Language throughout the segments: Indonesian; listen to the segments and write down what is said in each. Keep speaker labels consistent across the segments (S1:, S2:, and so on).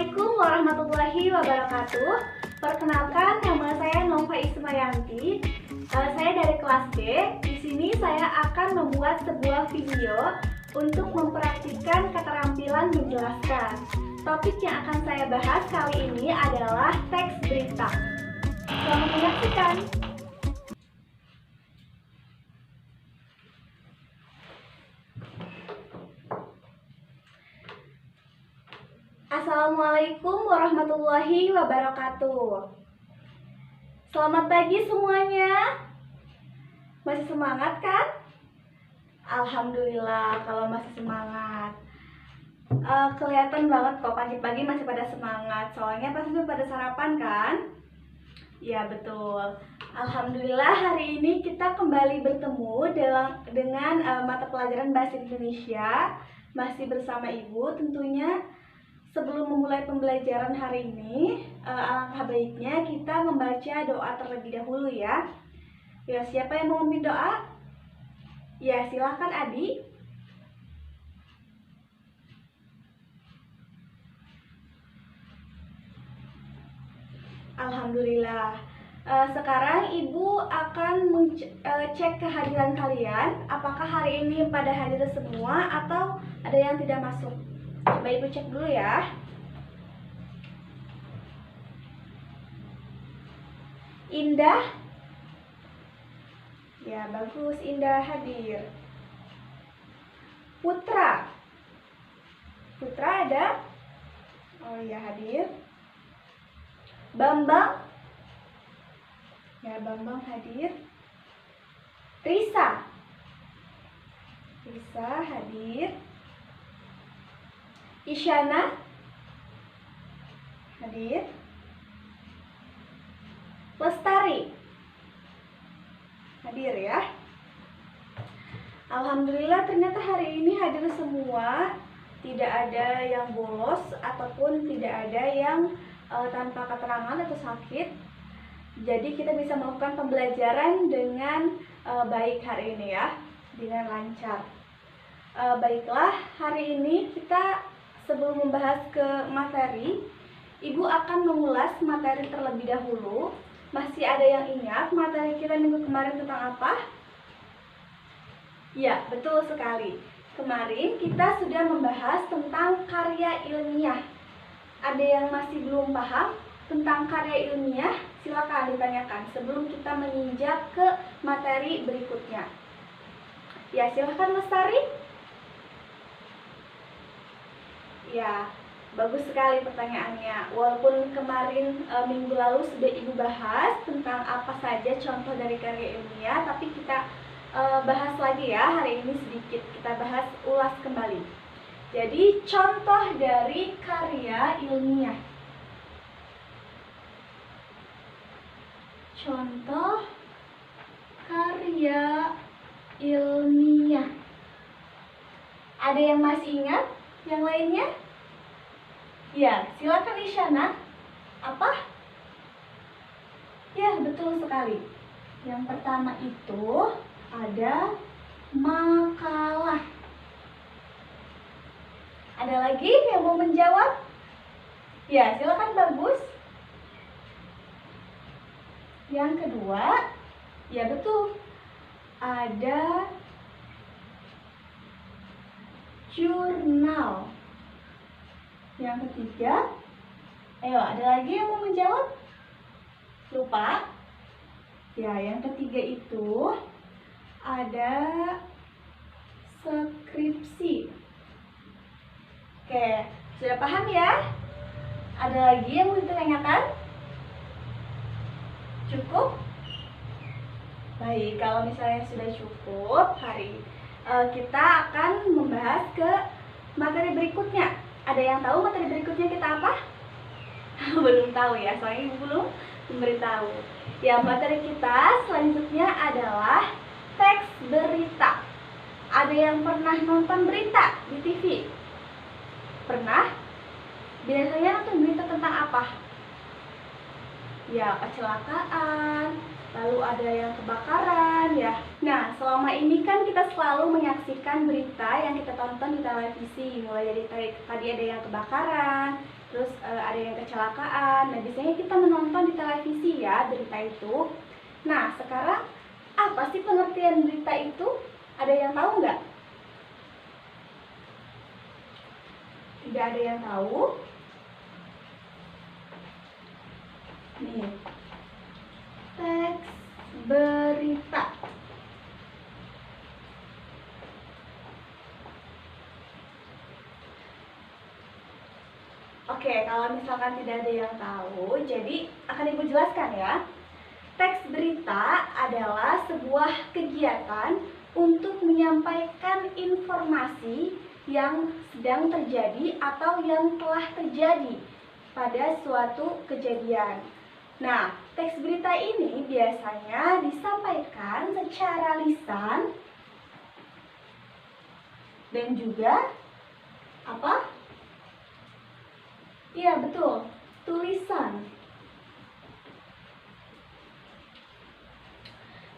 S1: Assalamualaikum warahmatullahi wabarakatuh. Perkenalkan, nama saya Nova Ismayanti. Saya dari kelas D. Di sini saya akan membuat sebuah video untuk mempraktikkan keterampilan menjelaskan. Topik yang akan saya bahas kali ini adalah teks berita. Selamat menyaksikan. Assalamualaikum warahmatullahi wabarakatuh. Selamat pagi semuanya. Masih semangat kan? Alhamdulillah kalau masih semangat. Kelihatan banget kok pagi-pagi masih pada semangat. Soalnya pasti pada sarapan kan? Ya betul. Alhamdulillah hari ini kita kembali bertemu dengan mata pelajaran Bahasa Indonesia. Masih bersama Ibu tentunya. Sebelum memulai pembelajaran hari ini, alangkah baiknya kita membaca doa terlebih dahulu ya. Ya, siapa yang mau memimpin doa? Ya, silahkan Adi. Alhamdulillah. Sekarang Ibu akan cek kehadiran kalian. Apakah hari ini pada hadir semua atau ada yang tidak masuk? Coba Ibu cek dulu ya. Indah. Ya, bagus. Indah hadir. Putra. Putra ada? Oh iya, hadir. Bambang. Ya, Bambang hadir. Risa. Risa hadir. Isyana hadir. Lestari hadir ya. Alhamdulillah ternyata hari ini hadir semua. Tidak ada yang bolos ataupun tidak ada yang tanpa keterangan atau sakit. Jadi kita bisa melakukan pembelajaran dengan baik hari ini ya, dengan lancar. Baiklah, hari ini kita sebelum membahas ke materi, Ibu akan mengulas materi terlebih dahulu. Masih ada yang ingat materi kita minggu kemarin tentang apa? Ya, betul sekali. Kemarin kita sudah membahas tentang karya ilmiah. Ada yang masih belum paham tentang karya ilmiah? Silakan ditanyakan sebelum kita menginjak ke materi berikutnya. Ya, silakan Lestari. Ya, bagus sekali pertanyaannya. Walaupun kemarin minggu lalu sudah Ibu bahas tentang apa saja contoh dari karya ilmiah, tapi kita bahas lagi ya, hari ini sedikit kita bahas, ulas kembali. Jadi contoh dari karya ilmiah. Contoh karya ilmiah. Ada yang masih ingat? Yang lainnya? Ya, silakan Isyana. Apa? Ya, betul sekali. Yang pertama itu ada makalah. Ada lagi yang mau menjawab? Ya, silakan Bagus. Yang kedua, ya betul. Ada jurnal. Yang ketiga, ayo ada lagi yang mau menjawab? Lupa? Ya, yang ketiga itu ada skripsi. Oke, sudah paham ya? Ada lagi yang mau ditanyakan? Cukup? Baik, kalau misalnya sudah cukup, kita akan membahas ke materi berikutnya. Ada yang tahu materi berikutnya kita apa? Belum tahu ya, soalnya Ibu belum memberitahu. Ya, materi kita selanjutnya adalah teks berita. Ada yang pernah nonton berita di TV? Pernah? Biasanya nonton berita tentang apa? Ya, kecelakaan, lalu ada yang kebakaran ya. Nah, selama ini kan kita selalu menyaksikan berita yang kita tonton di televisi, mulai dari tadi ada yang kebakaran, terus ada yang kecelakaan. Nah, biasanya kita menonton di televisi ya berita itu. Nah, sekarang apa sih pengertian berita itu? Ada yang tahu nggak? Tidak ada yang tahu? Nih, teks berita. Oke, kalau misalkan tidak ada yang tahu, jadi akan Ibu jelaskan ya. Teks berita adalah sebuah kegiatan untuk menyampaikan informasi yang sedang terjadi atau yang telah terjadi pada suatu kejadian. Nah, teks berita ini biasanya disampaikan secara lisan dan juga apa? Iya, betul, tulisan.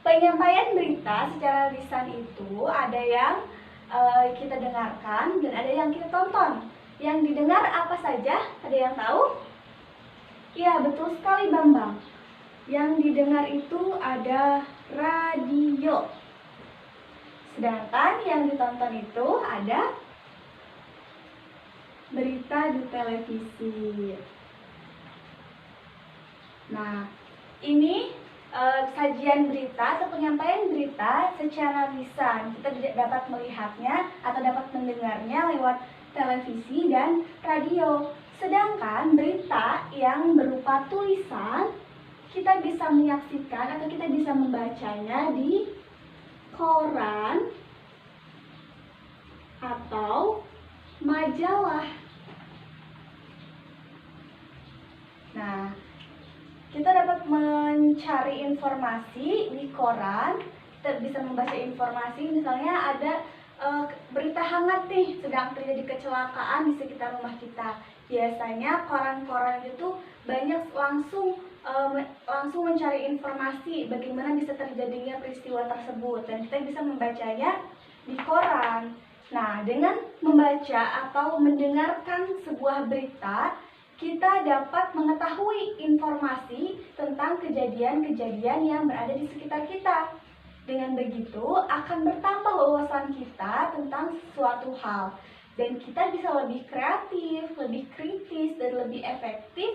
S1: Penyampaian berita secara lisan itu ada yang kita dengarkan dan ada yang kita tonton. Yang didengar apa saja? Ada yang tahu? Iya, betul sekali Bambang. Yang didengar itu ada radio. Sedangkan yang ditonton itu ada berita di televisi. Nah, ini sajian berita atau penyampaian berita secara lisan. Kita dapat melihatnya atau dapat mendengarnya lewat televisi dan radio. Sedangkan berita yang berupa tulisan, kita bisa menyaksikan atau kita bisa membacanya di koran atau majalah. Nah, kita dapat mencari informasi di koran, kita bisa membaca informasi, misalnya ada berita hangat nih, sedang terjadi kecelakaan di sekitar rumah kita. Biasanya koran-koran itu banyak langsung mencari informasi bagaimana bisa terjadinya peristiwa tersebut, dan kita bisa membacanya di koran. Nah, dengan membaca atau mendengarkan sebuah berita, kita dapat mengetahui informasi tentang kejadian-kejadian yang berada di sekitar kita. Dengan begitu, akan bertambah wawasan kita tentang suatu hal. Dan kita bisa lebih kreatif, lebih kritis, dan lebih efektif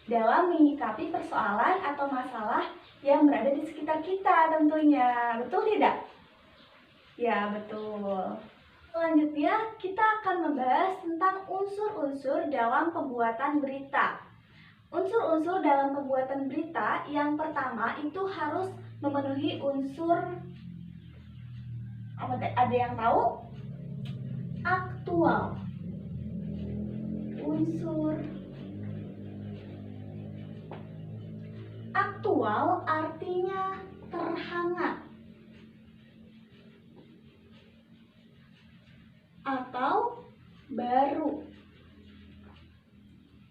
S1: dalam menyikapi persoalan atau masalah yang berada di sekitar kita tentunya. Betul tidak? Ya, betul. Selanjutnya, kita akan membahas tentang unsur-unsur dalam pembuatan berita. Unsur-unsur dalam pembuatan berita yang pertama itu harus memenuhi unsur, ada yang tahu? Aktual. Unsur aktual artinya terhangat atau baru.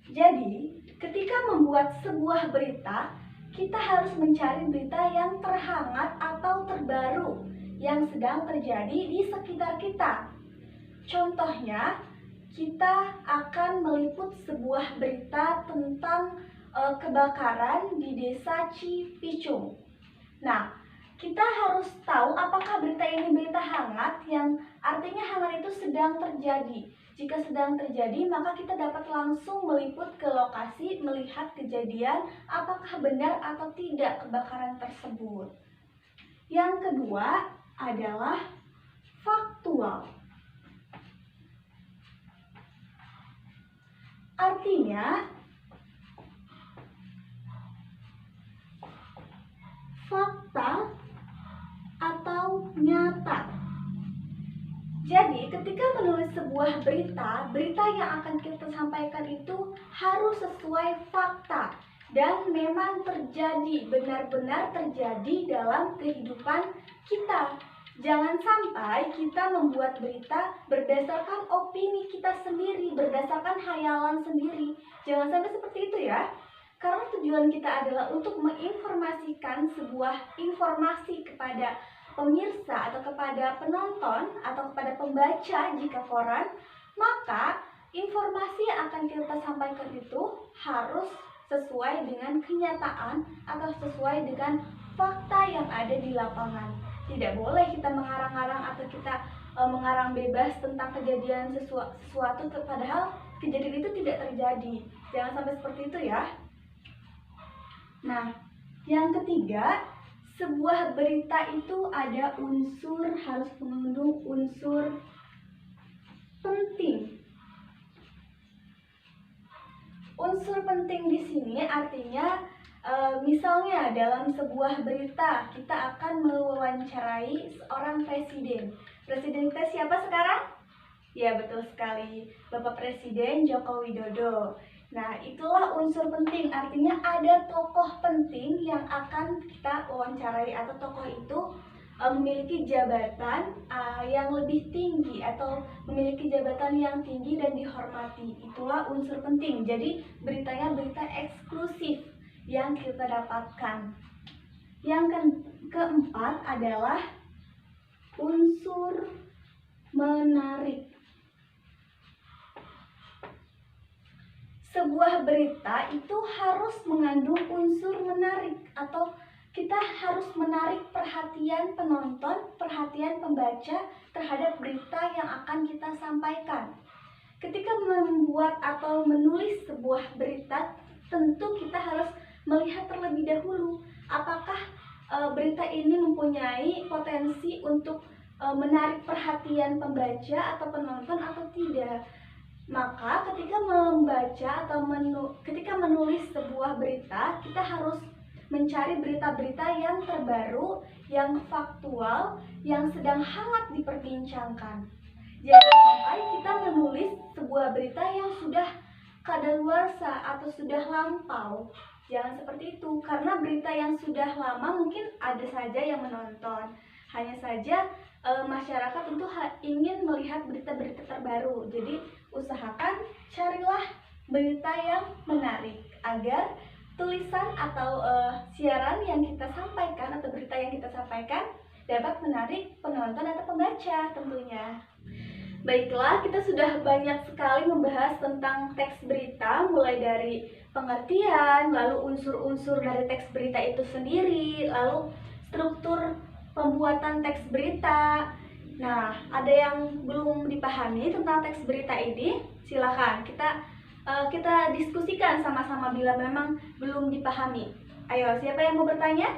S1: Jadi, ketika membuat sebuah berita, kita harus mencari berita yang terhangat atau terbaru yang sedang terjadi di sekitar kita. Contohnya, kita akan meliput sebuah berita tentang kebakaran di desa Cipicung. Nah, kita harus tahu apakah berita ini berita hangat, yang artinya hangat itu sedang terjadi. Jika sedang terjadi, maka kita dapat langsung meliput ke lokasi, melihat kejadian apakah benar atau tidak kebakaran tersebut. Yang kedua adalah faktual. Artinya, fakta atau nyata. Jadi, ketika menulis sebuah berita, berita yang akan kita sampaikan itu harus sesuai fakta dan memang terjadi, benar-benar terjadi dalam kehidupan kita. Jangan sampai kita membuat berita berdasarkan opini kita sendiri, berdasarkan khayalan sendiri. Jangan sampai seperti itu ya. Karena tujuan kita adalah untuk menginformasikan sebuah informasi kepada pemirsa atau kepada penonton atau kepada pembaca jika koran, maka informasi yang akan kita sampaikan itu harus sesuai dengan kenyataan atau sesuai dengan fakta yang ada di lapangan. Tidak boleh kita mengarang-arang atau kita mengarang bebas tentang kejadian sesuatu padahal kejadian itu tidak terjadi. Jangan sampai seperti itu ya. Nah, yang ketiga, sebuah berita itu ada harus mengandung unsur penting. Unsur penting di sini artinya misalnya dalam sebuah berita kita akan mewawancarai seorang presiden. Presiden kita siapa sekarang? Ya, betul sekali, Bapak Presiden Joko Widodo. Nah, itulah unsur penting, artinya ada tokoh penting yang akan kita wawancarai atau tokoh itu memiliki jabatan yang lebih tinggi atau memiliki jabatan yang tinggi dan dihormati. Itulah unsur penting. Jadi beritanya berita eksklusif yang kita dapatkan. Yang keempat adalah unsur menarik. Sebuah berita itu harus mengandung unsur menarik atau kita harus menarik perhatian penonton, perhatian pembaca terhadap berita yang akan kita sampaikan. Ketika membuat atau menulis sebuah berita, tentu kita harus melihat terlebih dahulu apakah berita ini mempunyai potensi untuk menarik perhatian pembaca atau penonton atau tidak. Maka ketika membaca atau ketika menulis sebuah berita, kita harus mencari berita-berita yang terbaru, yang faktual, yang sedang hangat diperbincangkan. Jangan sampai kita menulis sebuah berita yang sudah kadaluarsa atau sudah lampau. Jangan seperti itu, karena berita yang sudah lama mungkin ada saja yang menonton. Hanya saja masyarakat tentu ingin melihat berita-berita terbaru. Jadi usahakan carilah berita yang menarik agar tulisan atau siaran yang kita sampaikan atau berita yang kita sampaikan dapat menarik penonton atau pembaca tentunya. Baiklah, kita sudah banyak sekali membahas tentang teks berita, mulai dari pengertian, lalu unsur-unsur dari teks berita itu sendiri, lalu struktur pembuatan teks berita. Nah, ada yang belum dipahami tentang teks berita ini? Silakan kita diskusikan sama-sama bila memang belum dipahami. Ayo, siapa yang mau bertanya?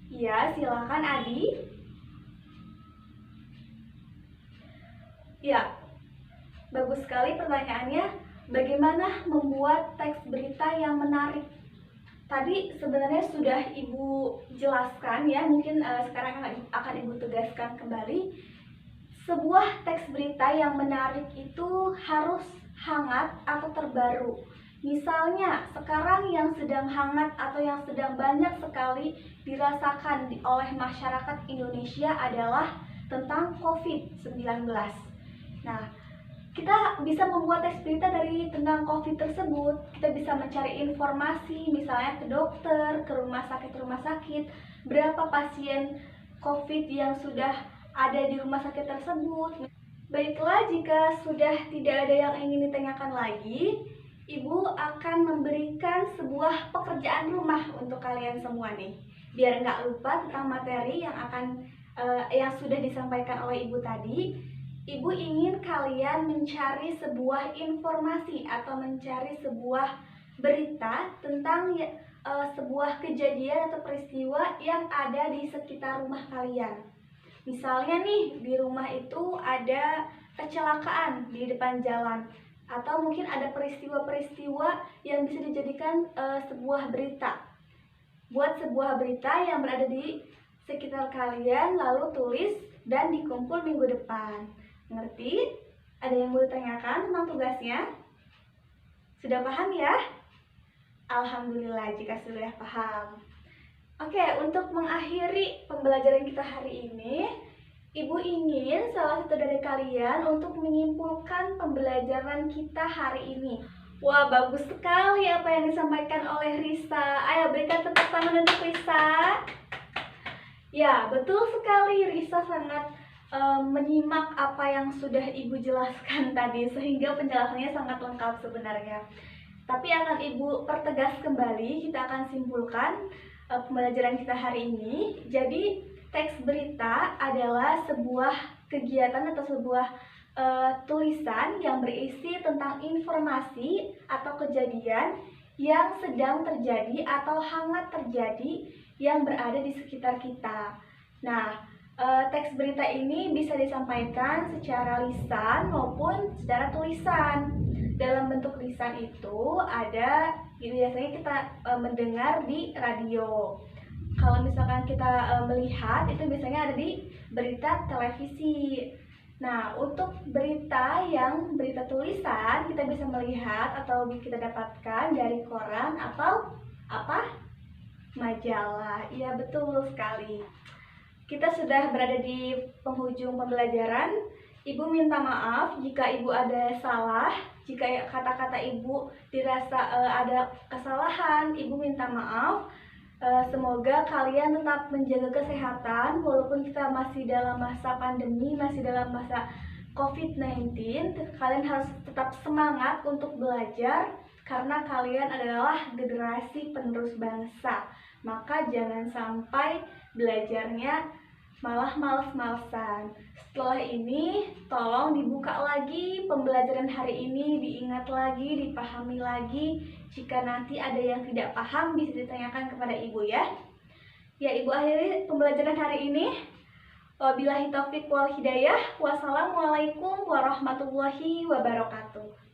S1: Ya, silakan Adi. Ya, bagus sekali pertanyaannya. Bagaimana membuat teks berita yang menarik? Tadi sebenarnya sudah Ibu jelaskan ya, mungkin sekarang akan Ibu tegaskan kembali. Sebuah teks berita yang menarik itu harus hangat atau terbaru. Misalnya, sekarang yang sedang hangat atau yang sedang banyak sekali dirasakan oleh masyarakat Indonesia adalah tentang COVID-19. Nah, kita bisa membuat teks berita dari tentang COVID tersebut. Kita bisa mencari informasi, misalnya ke dokter, ke rumah sakit, berapa pasien COVID yang sudah ada di rumah sakit tersebut. Baiklah, jika sudah tidak ada yang ingin ditanyakan lagi, Ibu akan memberikan sebuah pekerjaan rumah untuk kalian semua nih, biar nggak lupa tentang materi yang sudah disampaikan oleh Ibu tadi. Ibu ingin kalian mencari sebuah informasi atau mencari sebuah berita tentang sebuah kejadian atau peristiwa yang ada di sekitar rumah kalian. Misalnya nih, di rumah itu ada kecelakaan di depan jalan, atau mungkin ada peristiwa-peristiwa yang bisa dijadikan sebuah berita. Buat sebuah berita yang berada di sekitar kalian, lalu tulis dan dikumpul minggu depan. Ngerti? Ada yang mau ditanyakan tentang tugasnya? Sudah paham ya? Alhamdulillah jika sudah paham. Oke, untuk mengakhiri pembelajaran kita hari ini, Ibu ingin salah satu dari kalian untuk menyimpulkan pembelajaran kita hari ini. Wah, bagus sekali apa yang disampaikan oleh Risa. Ayo berikan tepuk tangan untuk Risa. Ya, betul sekali, Risa sangat menyimak apa yang sudah Ibu jelaskan tadi, sehingga penjelasannya sangat lengkap sebenarnya. Tapi akan Ibu pertegas kembali, kita akan simpulkan pembelajaran kita hari ini. Jadi, teks berita adalah sebuah kegiatan atau sebuah tulisan yang berisi tentang informasi atau kejadian yang sedang terjadi atau hangat terjadi yang berada di sekitar kita. Nah, teks berita ini bisa disampaikan secara lisan maupun secara tulisan. Dalam bentuk lisan itu ada, biasanya kita mendengar di radio. Kalau misalkan kita melihat, itu biasanya ada di berita televisi. Nah, untuk berita tulisan, kita bisa melihat atau kita dapatkan dari koran atau apa? Majalah. Iya, betul sekali. Kita sudah berada di penghujung pembelajaran. Ibu minta maaf jika Ibu ada salah, jika kata-kata Ibu dirasa ada kesalahan, Ibu minta maaf. Semoga kalian tetap menjaga kesehatan walaupun kita masih dalam masa pandemi, masih dalam masa COVID-19. Kalian harus tetap semangat untuk belajar karena kalian adalah generasi penerus bangsa. Maka jangan sampai belajarnya malah males-malesan. Setelah ini tolong dibuka lagi pembelajaran hari ini, diingat lagi, dipahami lagi. Jika nanti ada yang tidak paham bisa ditanyakan kepada Ibu ya. Ya, Ibu akhiri pembelajaran hari ini. Wabillahi taufiq wal hidayah. Wassalamualaikum warahmatullahi wabarakatuh.